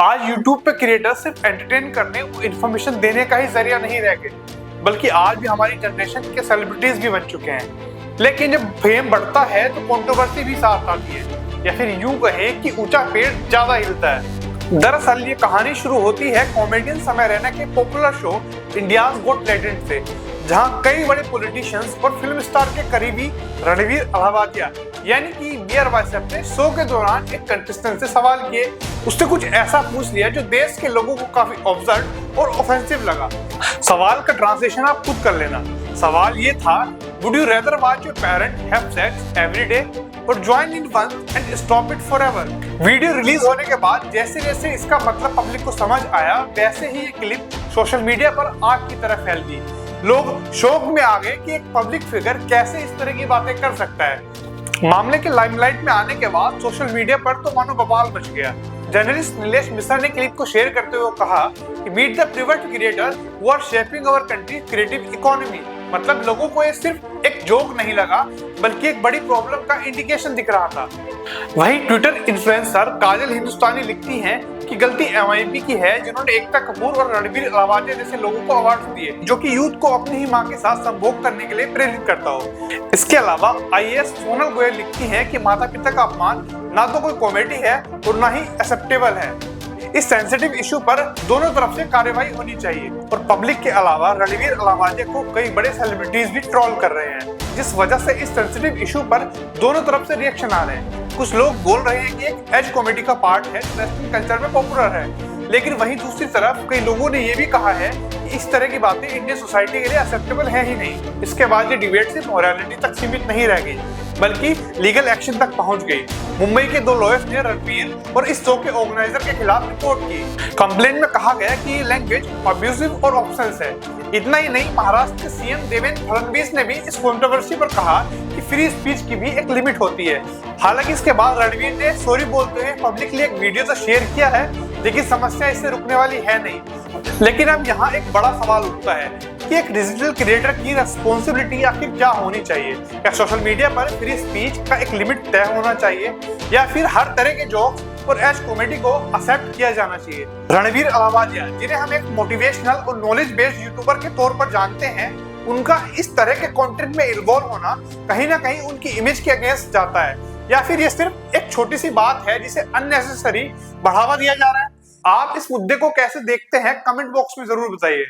आज YouTube पे creator सिर्फ एंटरटेन करने और इन्फॉर्मेशन देने का ही जरिया नहीं रह गए, बल्कि आज भी हमारी जनरेशन के सेलिब्रिटीज भी बन चुके हैं। लेकिन जब फेम बढ़ता है तो कंट्रोवर्सी भी साथ आती है, या फिर यूं कहे कि ऊंचा पेड़ ज्यादा हिलता है। दरअसल ये कहानी शुरू होती है कॉमेडियन समय रैना के popular show India's got talent से, जहां कई बड़े पॉलिटिशियंस और फिल्म स्टार के करीबी रणवीर अलावादिया यानी कि बियर बाइसेप ने शो के दौरान एक कंटेस्टेंट से सवाल किए। उसने कुछ ऐसा पूछ लिया जो देश के लोगों को काफी ऑब्जर्व और ऑफेंसिव लगा। सवाल का ट्रांसलेशन आप खुद कर लेना। सवाल ये था, would you rather watch your parent have sex every day और join in one and stop it forever. Video release होने के बाद जैसे जैसे इसका मतलब पब्लिक को समझ आया, वैसे ही ये क्लिप सोशल मीडिया पर आग की तरह फैल गई। लोग शौक में आ गए कि एक पब्लिक फिगर कैसे इस तरह की बातें कर सकता है। मामले के लाइमलाइट में आने के बाद सोशल मीडिया पर तो मानो बवाल मच गया। जर्नलिस्ट नीलेश मिश्रा ने क्लिप को शेयर करते हुए कहा कि meet the pivot creators who are shaping our country creative economy. मतलब लोगों को ये सिर्फ एक जोक नहीं लगा, बल्कि एक बड़ी प्रॉब्लम का इंडिकेशन दिख रहा था। वहीं ट्विटर इन्फ्लुएंसर काजल हिंदुस्तानी लिखती हैं कि गलती MIP की है, जिन्होंने एकता कपूर और रणवीर अलावादिया जैसे लोगों को अवार्ड दिए, जो कि यूथ को अपनी ही मां के साथ संभोग करने के लिए प्रेरित करता हो। इसके अलावा IAS सोनल गोयल लिखती हैं कि माता पिता का अपमान ना तो कोई कॉमेडी है और ना ही एक्सेप्टेबल है। इस सेंसिटिव इशू पर दोनों तरफ से कार्रवाई होनी चाहिए। और पब्लिक के अलावा रणवीर अलावादिया को कई बड़े सेलिब्रिटीज भी ट्रोल कर रहे हैं, जिस वजह से इस सेंसिटिव इशू पर दोनों तरफ से रिएक्शन आ रहे हैं। कुछ लोग बोल रहे हैं कि एक एज कॉमेडी का पार्ट है, वेस्टर्न कल्चर में पॉपुलर है, लेकिन वहीं दूसरी तरफ कई लोगों ने ये भी कहा है कि इस तरह की बातें इंडियन सोसाइटी के लिए एक्सेप्टेबल है ही नहीं। इसके बाद ये डिबेट सिर्फ मोरालिटी तक सीमित नहीं रह गई, बल्कि लीगल एक्शन तक पहुंच गई। मुंबई के 2 लॉयर्स ने रणवीर और इस शो के ऑर्गेनाइजर के खिलाफ रिपोर्ट की। कंप्लेंट में कहा गया कि ये लैंग्वेज अब्यूजिव और ऑफेंस है। इतना ही नहीं, महाराष्ट्र के CM देवेंद्र फडणवीस ने भी इस कंट्रोवर्सी पर कहा कि फ्री स्पीच की भी एक लिमिट होती है। हालांकि इसके बाद रणवीर ने सॉरी बोलते हुए पब्लिकली एक वीडियो तो शेयर किया है, लेकिन समस्या इससे रुकने वाली है नहीं। लेकिन अब यहाँ एक बड़ा सवाल उठता है कि एक डिजिटल क्रिएटर की रिस्पॉन्सिबिलिटी आखिर क्या होनी चाहिए। क्या सोशल मीडिया पर फ्री स्पीच का एक लिमिट तय होना चाहिए, या फिर हर तरह के जोक्स और एज कॉमेडी को एक्सेप्ट किया जाना चाहिए। रणवीर अलावादिया, जिन्हें हम एक मोटिवेशनल और नॉलेज बेस्ड यूट्यूबर के तौर पर जानते हैं, उनका इस तरह के कंटेंट में इन्वॉल्व होना कहीं ना कहीं उनकी इमेज के अगेंस्ट जाता है, या फिर ये सिर्फ एक छोटी सी बात है जिसे अननेसेसरी बढ़ावा दिया जा रहा है। आप इस मुद्दे को कैसे देखते हैं, कमेंट बॉक्स में जरूर बताइए।